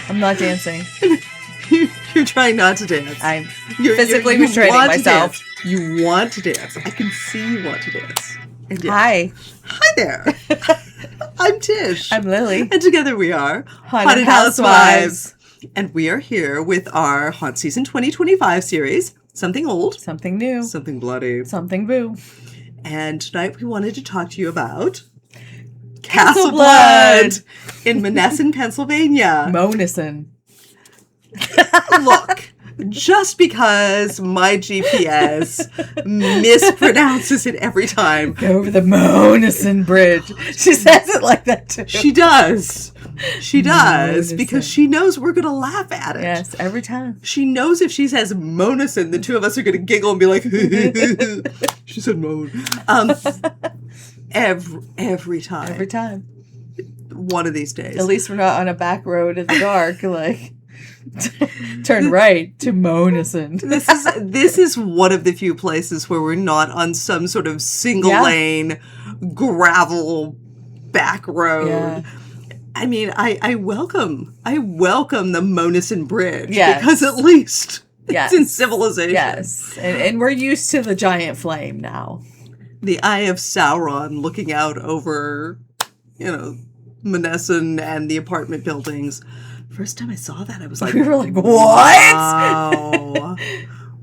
I'm not dancing. You're trying not to dance. I'm physically restraining myself. You want to dance. I can see you want to dance. And Hi. Hi there. I'm Tish. I'm Lily. And together we are Haunted Housewives. And we are here with our Haunt Season 2025 series. Something old. Something new. Something bloody. Something boo. And tonight we wanted to talk to you about Castle Blood in Monessen, Pennsylvania. Monessen. Look, just because my GPS mispronounces it every time. Go over the Monessen Bridge. She says it like that too. She does. She does. Monessen. Because she knows we're going to laugh at it. Yes, every time. She knows if she says Monessen, the two of us are going to giggle and be like, she said Moan. Every time. Every time. One of these days. At least we're not on a back road in the dark, like turn right to Monessen. This is one of the few places where we're not on some sort of single lane gravel back road. Yeah. I mean, I welcome the Monessen Bridge because at least it's in civilization. Yes, and we're used to the giant flame now. The Eye of Sauron looking out over, Monessen and the apartment buildings. First time I saw that, I was like, we were like, what? Wow.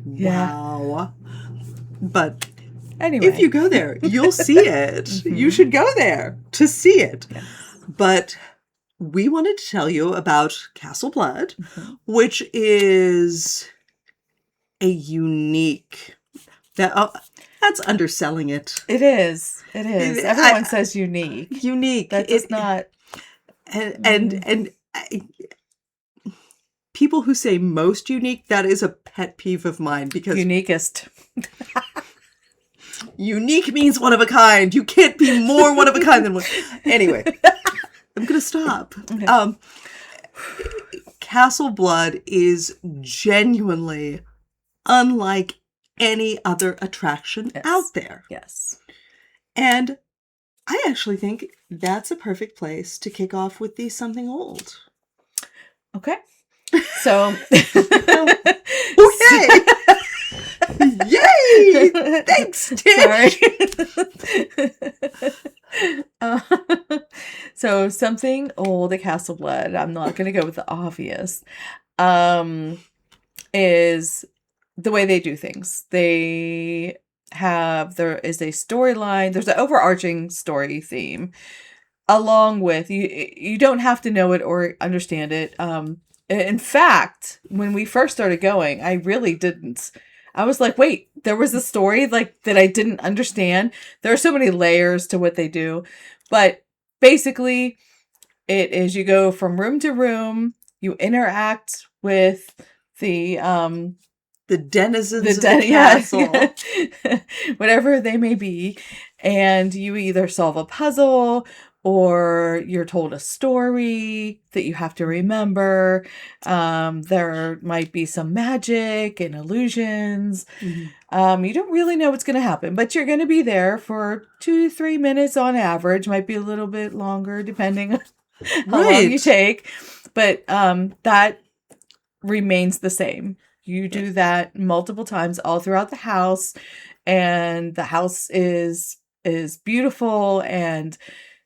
Wow. But anyway, if you go there, you'll see it. Mm-hmm. You should go there to see it. Yes. But we wanted to tell you about Castle Blood, which is a unique... That's underselling it. It is. It is. Everyone says unique. Unique. That does not... And people who say most unique, that is a pet peeve of mine because... Uniquest. Unique means one of a kind. You can't be more one of a kind than one. Anyway, I'm going to stop. Okay. Castle Blood is genuinely unlike any other attraction out there. Yes. And I actually think that's a perfect place to kick off with the something old. Okay. So. Okay. Yay! Thanks, Tish. So something old at Castle Blood, I'm not going to go with the obvious, is the way they do things. There is a storyline, there's an overarching story theme, along with, you don't have to know it or understand it. In fact, when we first started going, I really didn't. I was like, wait, there was a story like that I didn't understand. There are so many layers to what they do. But basically, it is you go from room to room, you interact with the denizens of the castle. Whatever they may be. And you either solve a puzzle or you're told a story that you have to remember. There might be some magic and illusions. Mm-hmm. You don't really know what's going to happen, but you're going to be there for 2 to 3 minutes on average. Might be a little bit longer depending on how long you take. But that remains the same. You do that multiple times all throughout the house, and the house is beautiful, and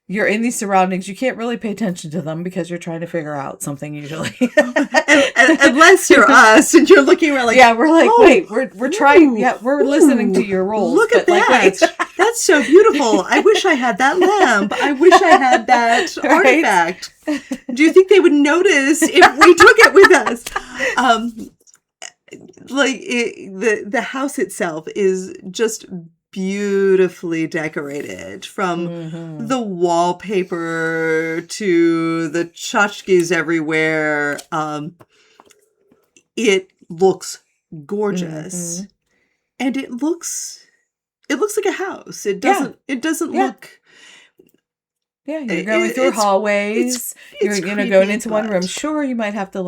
you're in these surroundings. You can't really pay attention to them because you're trying to figure out something usually. Unless you're us and you're looking around like, we're like, wait, we're trying. Yeah, we're listening to your rolls. Look at that. Like, that's so beautiful. I wish I had that lamp. I wish I had that artifact. Do you think they would notice if we took it with us? The house itself is just beautifully decorated, from the wallpaper to the tchotchkes everywhere. It looks gorgeous, and it looks like a house. It doesn't look. Yeah, you're going through hallways. You're going into one room. Sure, you might have to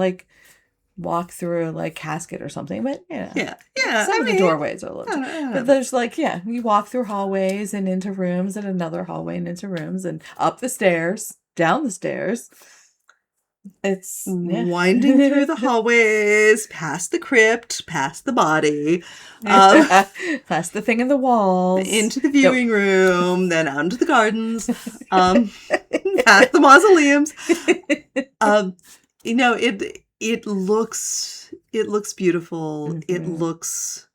walk through a casket or something, but some of the doorways are a little but there's you walk through hallways and into rooms and another hallway and into rooms and up the stairs, down the stairs. It's winding through the hallways, past the crypt, past the body, um, past the thing in the walls, into the viewing room, then out into the gardens, past the mausoleums. It looks beautiful. It looks.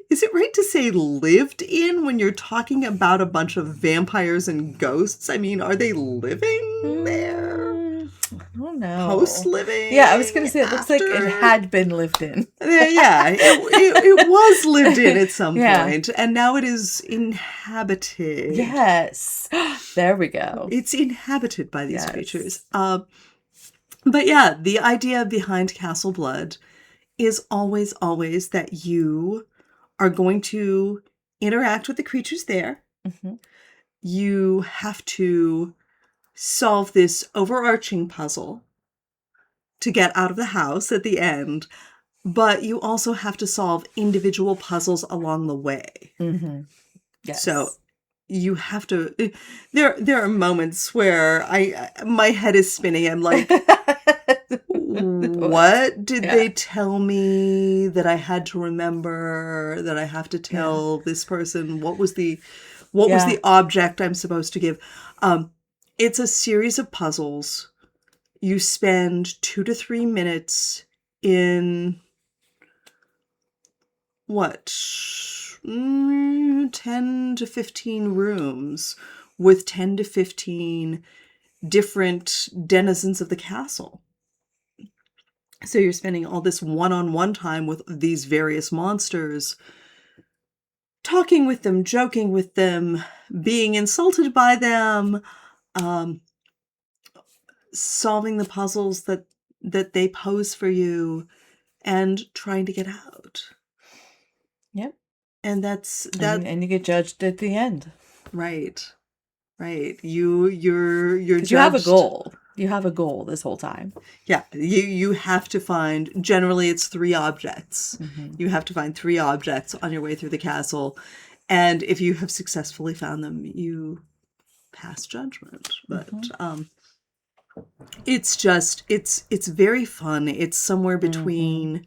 Is it right to say lived in when you're talking about a bunch of vampires and ghosts? I mean, are they living there? I don't know. Post-living? Yeah, I was going to say it looks like it after? had been lived in. Yeah, it was lived in at some Yeah. point, and now it is inhabited. Yes. There we go. It's inhabited by these Yes. creatures. But yeah, the idea behind Castle Blood is always, always that you are going to interact with the creatures there. Mhm. You have to solve this overarching puzzle to get out of the house at the end, but you also have to solve individual puzzles along the way. Mhm. Yes. So you have to. There are moments where my head is spinning. I'm like, what did they tell me that I had to remember, that I have to tell this person? What was the object I'm supposed to give? It's a series of puzzles. You spend 2 to 3 minutes in 10 to 15 rooms with 10 to 15 different denizens of the castle. So you're spending all this one-on-one time with these various monsters, talking with them, joking with them, being insulted by them, solving the puzzles that they pose for you, and trying to get out. Yep. And that's that. And you get judged at the end. Right. You're judged. You have a goal. You have a goal this whole time. Yeah, you have to find, generally it's 3 objects. You have to find 3 objects on your way through the castle. And if you have successfully found them, you pass judgment. But it's just, it's very fun. It's somewhere between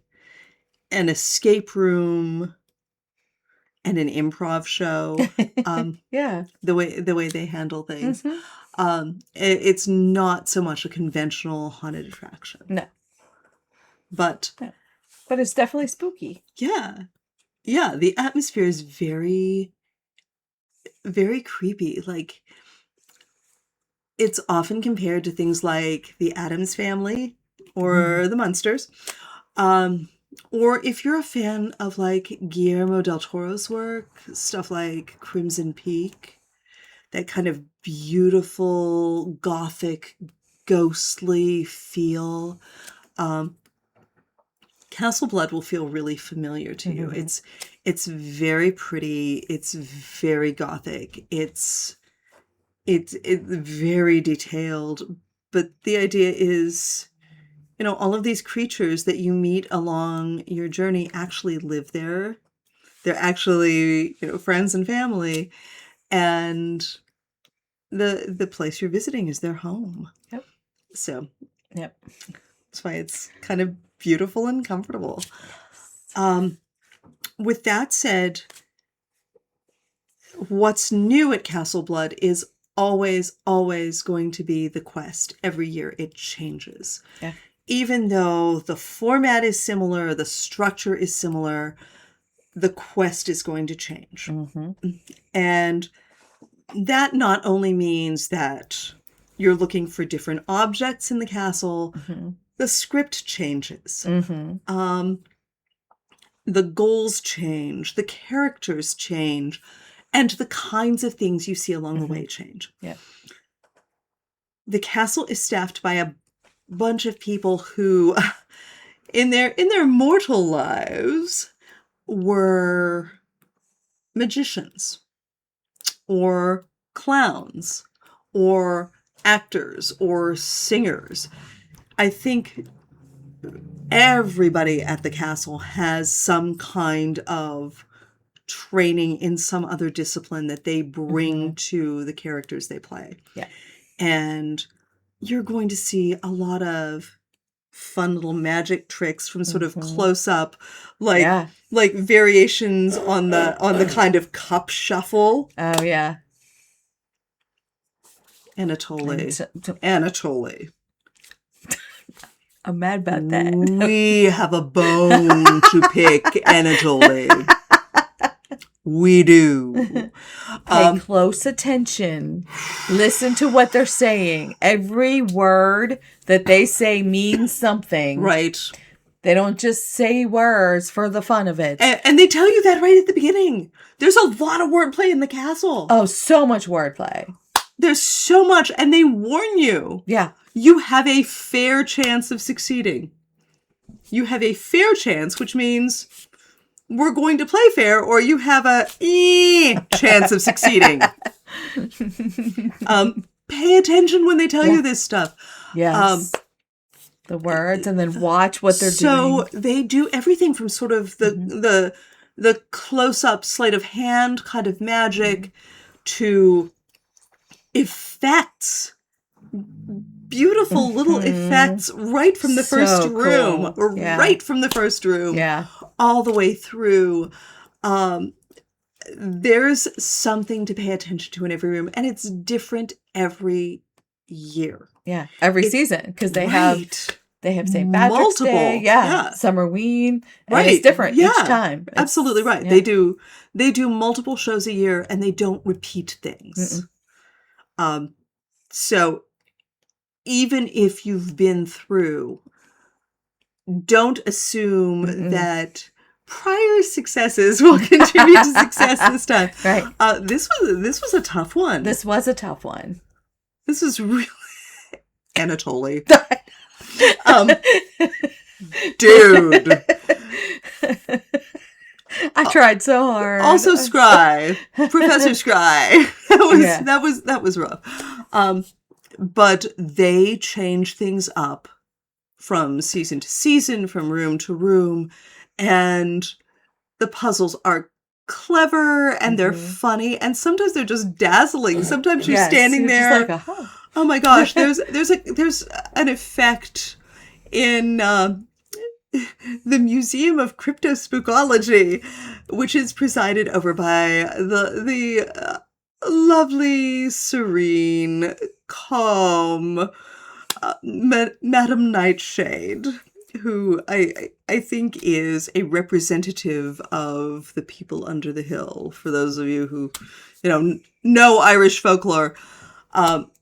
an escape room and an improv show. Yeah. The way they handle things. It's not so much a conventional haunted attraction. No. But it's definitely spooky. Yeah, the atmosphere is very, very creepy. Like, it's often compared to things like the Addams Family or the Munsters. Or if you're a fan of like Guillermo del Toro's work, stuff like Crimson Peak, that kind of beautiful, gothic, ghostly feel. Castle Blood will feel really familiar to you. It's very pretty. It's very gothic. It's very detailed. But the idea is, all of these creatures that you meet along your journey actually live there. They're actually, friends and family. And the place you're visiting is their home. Yep. So, yep. That's why it's kind of beautiful and comfortable. With that said, what's new at Castle Blood is always, always going to be the quest. Every year it changes. Yeah. Even though the format is similar, the structure is similar, the quest is going to change. And that not only means that you're looking for different objects in the castle, the script changes. The goals change, the characters change, and the kinds of things you see along the way change. Yeah. The castle is staffed by a bunch of people who, in their mortal lives, were magicians, or clowns, or actors, or singers. I think everybody at the castle has some kind of training in some other discipline that they bring to the characters they play. Yeah. And you're going to see a lot of fun little magic tricks from sort of close up, like Yeah. like variations on the kind of cup shuffle. Oh, yeah. Anatoly. And Anatoly. I'm mad about that. We have a bone to pick, Anatoly. We do. Pay close attention. Listen to what they're saying. Every word that they say means something. Right. They don't just say words for the fun of it. And they tell you that right at the beginning. There's a lot of wordplay in the castle. Oh, so much wordplay. There's so much, and they warn you. Yeah. You have a fair chance of succeeding. You have a fair chance, which means we're going to play fair, or you have a chance of succeeding. Pay attention when they tell you this stuff. Yes. The words, and then watch what they're doing. So they do everything from sort of the close-up sleight of hand kind of magic to effects. Beautiful little effects right from the first room. Cool. Yeah. Right from the first room. Yeah. All the way through. There's something to pay attention to in every room, and it's different every year. Yeah. Every season, because they have St. Patrick's Day. Yeah. Summerween. Right. And it's different each time. Absolutely right. Yeah. They do multiple shows a year, and they don't repeat things. So even if you've been through, don't assume that prior successes will continue to success this time. Right. This was a tough one. This was a tough one. This was really Anatoly. Dude. I tried so hard. Also Scry. Professor Scry. That was rough. But they change things up from season to season, from room to room, and the puzzles are clever and they're funny, and sometimes they're just dazzling. Sometimes you're standing there. Just like, oh my gosh, there's an effect in the Museum of Cryptospookology, which is presided over by the lovely, serene, calm Madam Nightshade, who I think is a representative of the people under the hill. For those of you who know Irish folklore,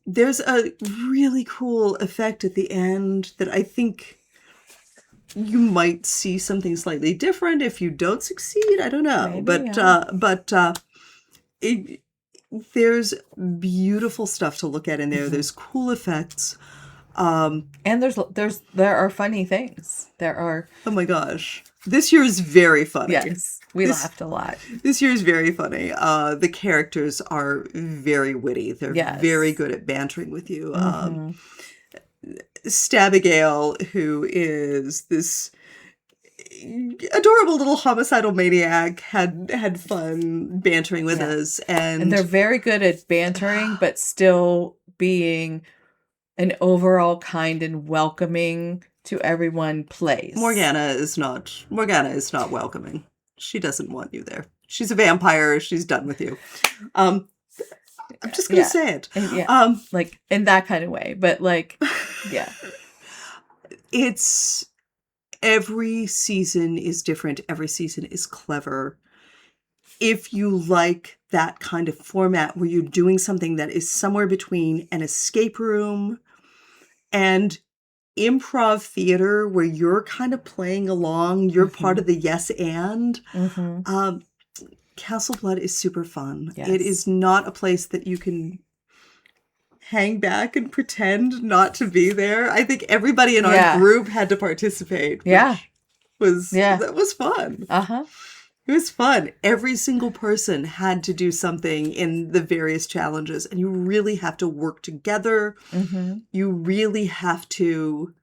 there's a really cool effect at the end that I think you might see something slightly different if you don't succeed. I don't know. Maybe, there's beautiful stuff to look at in there. There's cool effects. And there are funny things. There are. Oh my gosh. This year is very funny. Yes. We laughed a lot. This year is very funny. The characters are very witty. They're very good at bantering with you. Stabigail, who is this adorable little homicidal maniac, had fun bantering with us, and they're very good at bantering, but still being an overall kind and welcoming to everyone place. Morgana is not welcoming. She doesn't want you there. She's a vampire. She's done with you. I'm just gonna say it. Like in that kind of way, but like, yeah. It's every season is different. Every season is clever. If you like that kind of format where you're doing something that is somewhere between an escape room and improv theater, where you're kind of playing along, you're part of the yes and. Castle Blood is super fun. Yes. It is not a place that you can hang back and pretend not to be there. I think everybody in our group had to participate. That was fun. It was fun. Every single person had to do something in the various challenges, and you really have to work together. You really have to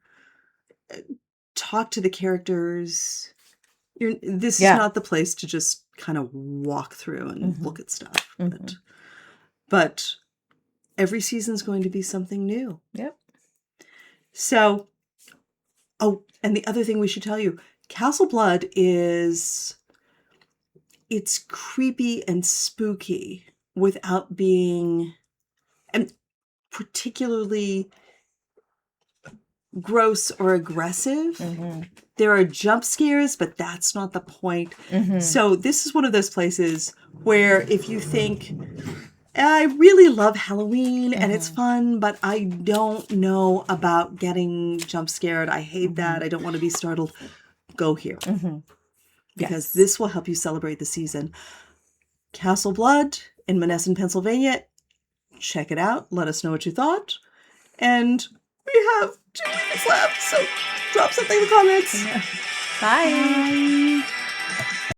talk to the characters. This is not the place to just kind of walk through and look at stuff. But every season's going to be something new. Yep. So, oh, and the other thing we should tell you, Castle Blood it's creepy and spooky without being, and particularly gross or aggressive. There are jump scares, but that's not the point. So this is one of those places where if you think, I really love Halloween and it's fun, but I don't know about getting jump scared. I hate that. I don't want to be startled. Go here. Because this will help you celebrate the season. Castle Blood in Monessen, Pennsylvania. Check it out. Let us know what you thought. And we have 2 minutes left, so drop something in the comments. Bye. Bye.